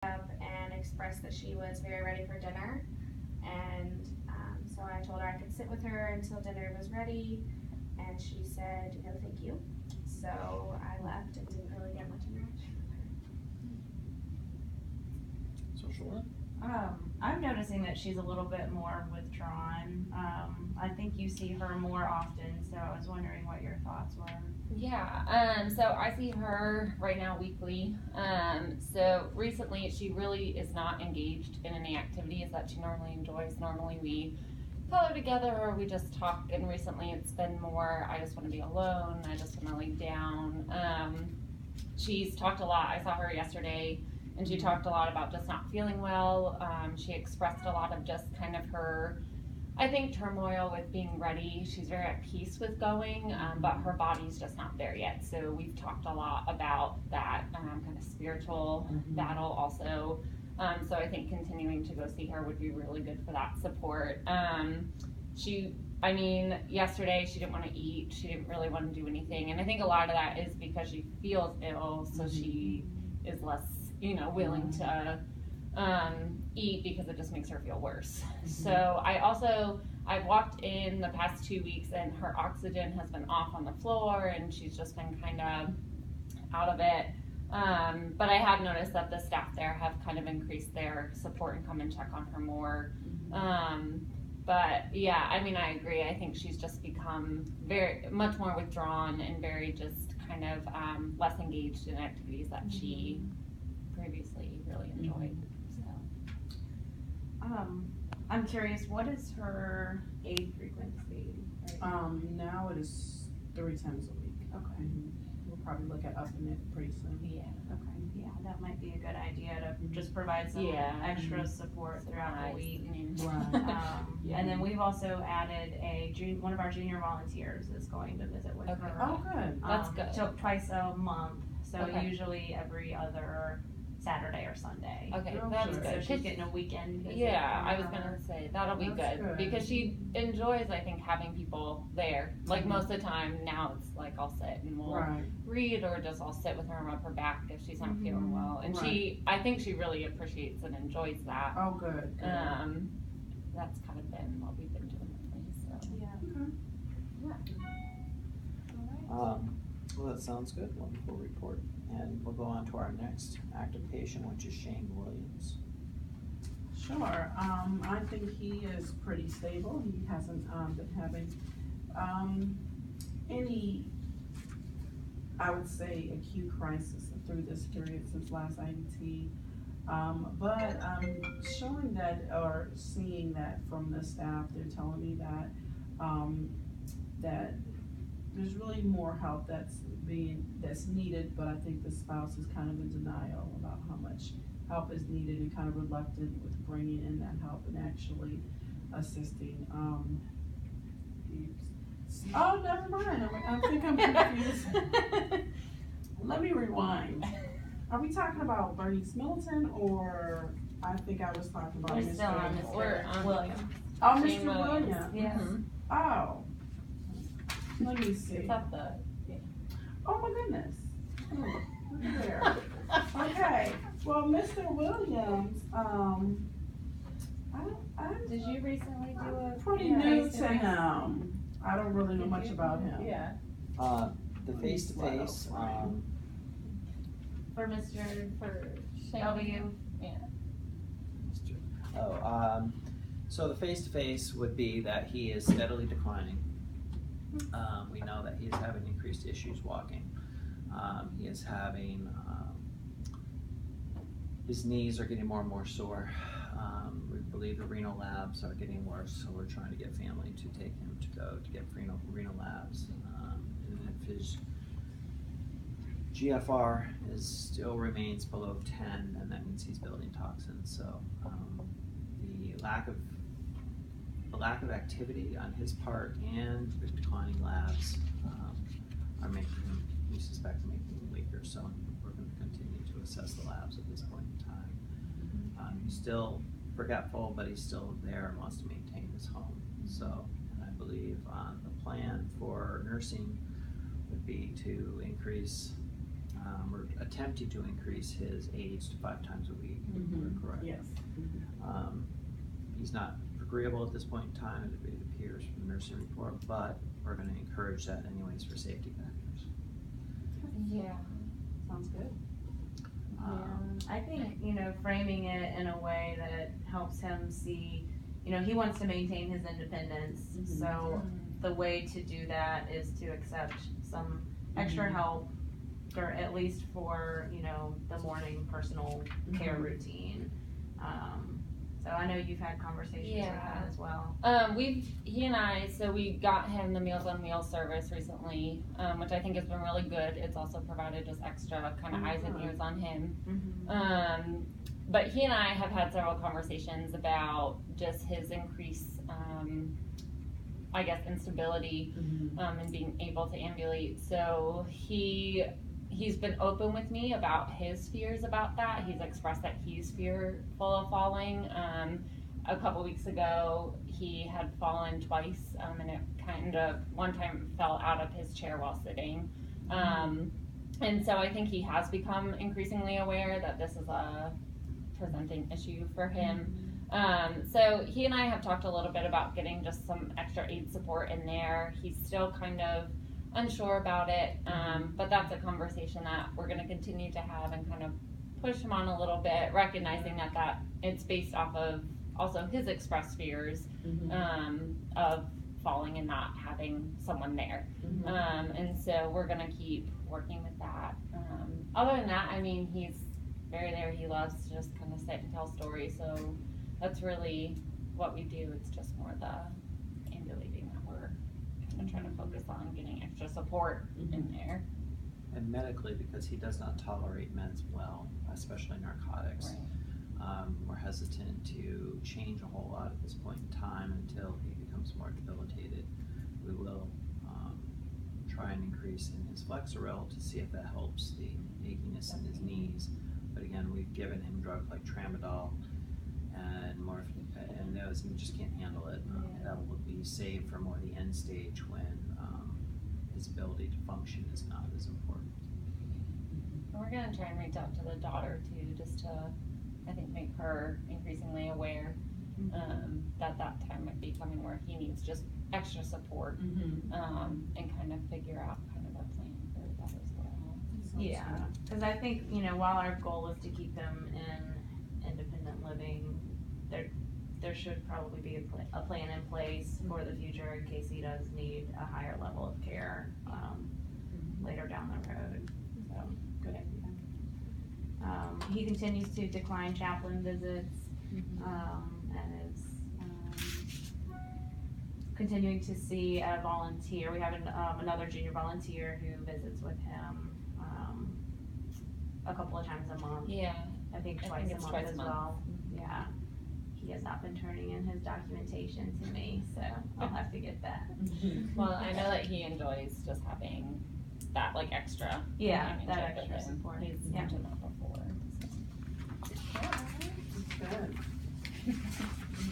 up and expressed that she was very ready for dinner. And so I told her I could sit with her until dinner was ready, and she said, no, thank you. So I left and didn't really get much interaction with her. Social work? I'm noticing that she's a little bit more withdrawn. I think you see her more often, so I was wondering what your thoughts were. Yeah, so I see her right now weekly. So recently she really is not engaged in any activities that she normally enjoys. Normally we color together or we just talk, and recently it's been more, I just want to be alone, I just want to lay down. She's talked a lot. I saw her yesterday and she talked a lot about just not feeling well. She expressed a lot of just kind of her, I think, turmoil with being ready. She's very at peace with going, but her body's just not there yet. So we've talked a lot about that kind of spiritual battle also. So I think continuing to go see her would be really good for that support. Yesterday she didn't want to eat. She didn't really want to do anything. And I think a lot of that is because she feels ill, so she is less, willing to eat because it just makes her feel worse. So I've walked in the past 2 weeks and her oxygen has been off on the floor and she's just been kind of out of it. But I have noticed that the staff there have kind of increased their support and come and check on her more. But yeah, I agree. I think she's just become very much more withdrawn and very just kind of less engaged in activities that she previously really enjoyed. I'm curious, what is her aid frequency? Now it is 3 times a week. Okay. We'll probably look at upping it pretty soon. Yeah. Okay. Yeah, that might be a good idea to just provide some extra support throughout the week. Right. And then we've also added one of our junior volunteers is going to visit with her. Oh, good. That's good. So twice a month. So Okay. usually every other Saturday or Sunday. Okay, Oh, that's sure. So good. she's getting a weekend visit. Yeah, I was from her. gonna say that'll be That's good good. because she enjoys, I think, having people there. Like most of the time now, it's like I'll sit and we'll Right. read, or just I'll sit with her and rub her back if she's not feeling well. And I think she really appreciates and enjoys that. Oh, good. That's kind of been what we've been doing lately. So Yeah. Well, that sounds good. Wonderful report. And we'll go on to our next active patient, which is Shane Williams. Sure. I think he is pretty stable. He hasn't been having any, I would say, acute crisis through this period since last IDT. But I'm showing that or seeing that from the staff. They're telling me that that there's really more help that's needed, but I think the spouse is kind of in denial about how much help is needed and kind of reluctant with bringing in that help and actually assisting. Oh, never mind. I think I'm confused. Let me rewind. Are we talking about Bernice Middleton, or I think I was talking about We're Mr. still on We're Mr. on- Williams. Oh, Shane Mr. Williams. Yes. Oh. Let me see. it's up the. Oh my goodness. Oh, look at there. Okay. Well, Mr. Williams, Did you recently do a? pretty new to him. I don't really know much about him. Yeah. The face-to-face, For Shane. W. so the face-to-face would be that he is steadily declining. We know that he is having increased issues walking. He is having, his knees are getting more and more sore. We believe the renal labs are getting worse, so we're trying to get family to take him to go to get renal labs. And if his GFR still remains below 10, then that means he's building toxins. So the lack of activity on his part and the declining labs are making him, we suspect, making him weaker. So we're going to continue to assess the labs at this point in time. He's still forgetful, but he's still there and wants to maintain his home. So, and I believe the plan for nursing would be to increase we're attempting to increase his aides to 5 times a week. Mhm. Correct. Yes. He's not agreeable at this point in time, it appears from the nursing report, but we're gonna encourage that anyways for safety factors. Yeah. Sounds good. I think, framing it in a way that helps him see, he wants to maintain his independence. Mhm. So the way to do that is to accept some extra Mhm. help, or at least for, the morning personal care Mhm. routine. So I know you've had conversations with Yeah. him as well. He and I, so we got him the Meals on Wheels service recently, which I think has been really good. It's also provided just extra kind of eyes and ears on him. Mm-hmm. But he and I have had several conversations about just his increased, I guess, instability, Mhm. and being able to ambulate. So he's been open with me about his fears about that. He's expressed that he's fearful of falling. A couple weeks ago, he had fallen twice, and it kind of, one time fell out of his chair while sitting. And so I think he has become increasingly aware that this is a presenting issue for him. So he and I have talked a little bit about getting just some extra aid support in there. He's still kind of unsure about it, but that's a conversation that we're going to continue to have and kind of push him on a little bit, recognizing that it's based off of also his expressed fears of falling and not having someone there. And so we're going to keep working with that. Other than that, I mean, he's very there. He loves to just kind of sit and tell stories, so that's really what we do. It's just more the ambulating that we're kind of trying to focus on, getting extra support in there. And medically, because he does not tolerate meds well, especially narcotics, we're hesitant to change a whole lot at this point in time until he becomes more debilitated. We will try and increase in his Flexeril to see if that helps the achiness in his knees. But again, we've given him drugs like Tramadol and morphine, and those, and he just can't handle it. That will be saved for more the end stage when his ability to function is not as important. And we're gonna try and reach out to the daughter too, just to, I think, make her increasingly aware that time might be coming where he needs just extra support, and kind of figure out kind of a plan for that as well. Yeah, because I think, while our goal is to keep him in independent living, there should probably be a plan in place for the future in case he does need a higher level of care later down the road. So, good idea. He continues to decline chaplain visits, and is continuing to see a volunteer. We have another junior volunteer who visits with him a couple of times a month. Yeah. I think twice a month as well. Yeah. He has not been turning in his documentation to me, so I'll have to get that. Well, I know that he enjoys just having that like extra. Yeah, that companionship extra and support. He's Yeah. mentioned that before. Good.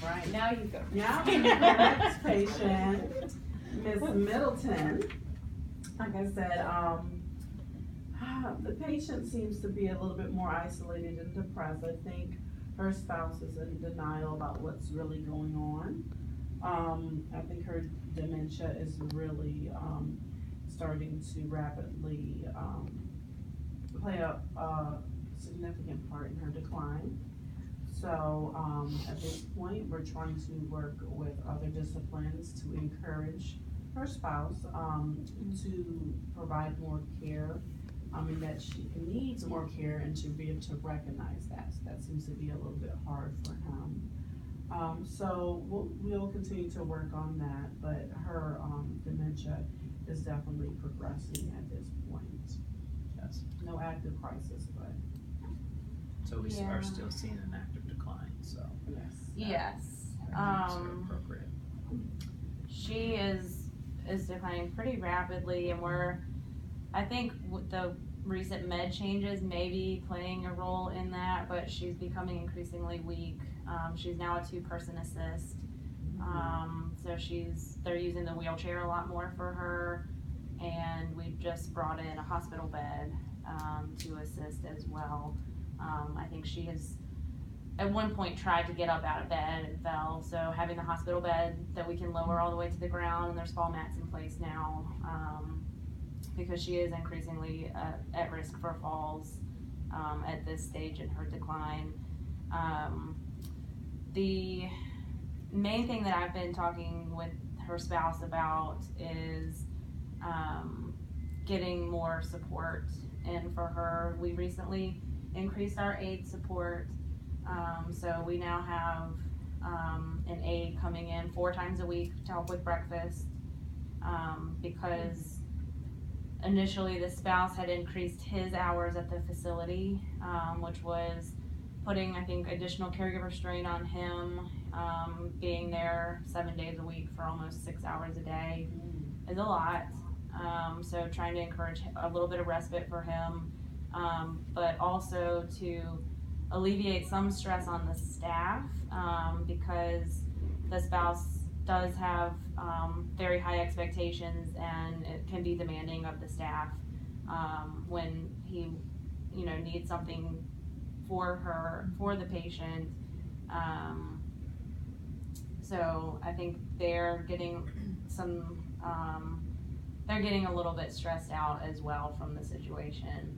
Right. Now you go. Now, our next patient, Ms. Middleton. Like I said, the patient seems to be a little bit more isolated and depressed. I think her spouse is in denial about what's really going on. I think her dementia is really starting to rapidly play a significant part in her decline. So at this point, we're trying to work with other disciplines to encourage her spouse to provide more care. And that she needs more care, and to be able to recognize that. So that seems to be a little bit hard for him. So we'll continue to work on that, but her dementia is definitely progressing at this point. Yes. No active crisis, but So we Yeah. are still seeing an active decline, so. yes. Yes. That's appropriate. She is declining pretty rapidly, and I think with the recent med changes may be playing a role in that, but she's becoming increasingly weak. She's now a 2-person assist. So they're using the wheelchair a lot more for her, and we've just brought in a hospital bed to assist as well. I think she has at one point tried to get up out of bed and fell, so having the hospital bed that we can lower all the way to the ground, and there's fall mats in place now, because she is increasingly at risk for falls at this stage in her decline. The main thing that I've been talking with her spouse about is getting more support in for her. We recently increased our aid support, so we now have an aide coming in 4 times a week to help with breakfast, because initially the spouse had increased his hours at the facility, which was putting, I think, additional caregiver strain on him. Being there 7 days a week for almost 6 hours a day is a lot. So trying to encourage a little bit of respite for him, but also to alleviate some stress on the staff, because the spouse does have very high expectations, and it can be demanding of the staff when he, needs something for the patient. So I think they're getting they're getting a little bit stressed out as well from the situation.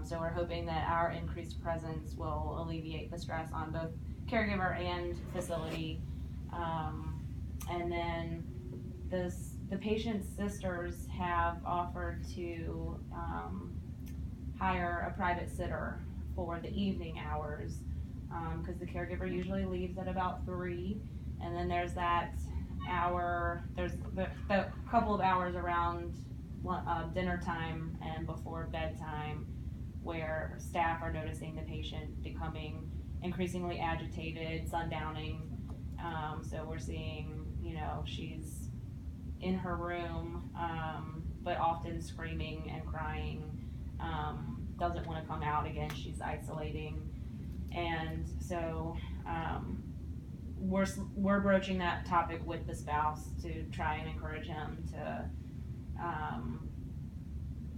So we're hoping that our increased presence will alleviate the stress on both caregiver and facility. And then the patient's sisters have offered to hire a private sitter for the evening hours, because the caregiver usually leaves at about 3, and then there's that hour, there's the couple of hours around dinner time and before bedtime where staff are noticing the patient becoming increasingly agitated, sundowning. So we're seeing, she's in her room, but often screaming and crying, doesn't want to come out again, she's isolating. And so we're broaching that topic with the spouse to try and encourage him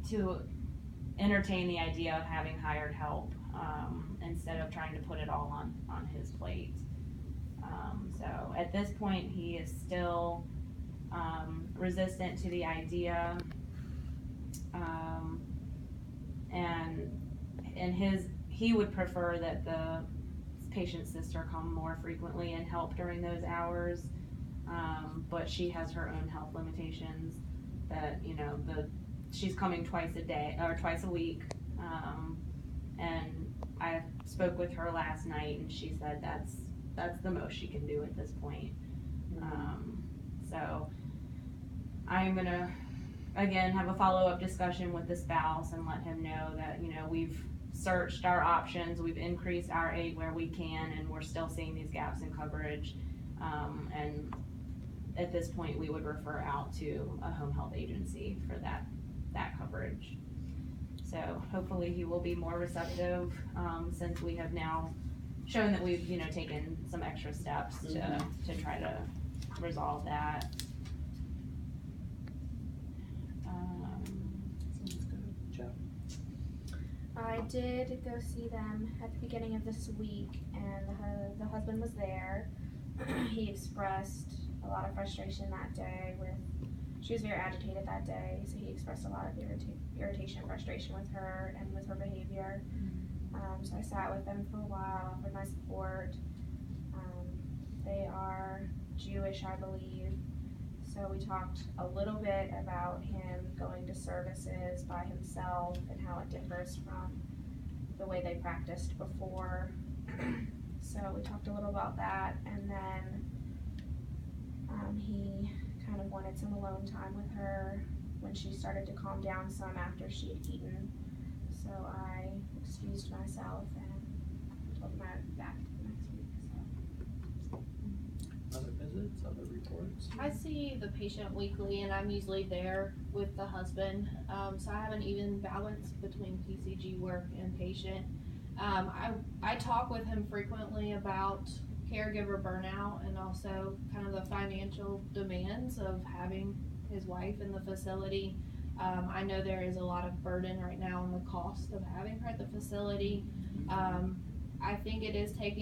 to entertain the idea of having hired help, instead of trying to put it all on his plate. So at this point, he is still resistant to the idea, and he would prefer that the patient's sister come more frequently and help during those hours, but she has her own health limitations that, she's coming twice a week, and I spoke with her last night, and she said that's the most she can do at this point. So I'm gonna again have a follow-up discussion with the spouse and let him know that we've searched our options, we've increased our aid where we can, and we're still seeing these gaps in coverage, and at this point we would refer out to a home health agency for that coverage. So hopefully he will be more receptive, since we have now shown that we've taken some extra steps to try to resolve that. I did go see them at the beginning of this week, and the husband was there. He expressed a lot of frustration that day she was very agitated that day, so he expressed a lot of irritation and frustration with her and with her behavior. So I sat with them for a while, offered my support. They are Jewish, I believe. So we talked a little bit about him going to services by himself and how it differs from the way they practiced before. So we talked a little about that, and then he kind of wanted some alone time with her when she started to calm down some after she had eaten. So I excused myself and told him I would be back next week. Other visits, other reports? I see the patient weekly, and I'm usually there with the husband, so I have an even balance between PCG work and patient. I talk with him frequently about caregiver burnout and also kind of the financial demands of having his wife in the facility. I know there is a lot of burden right now on the cost of having her at the facility. I think it is taking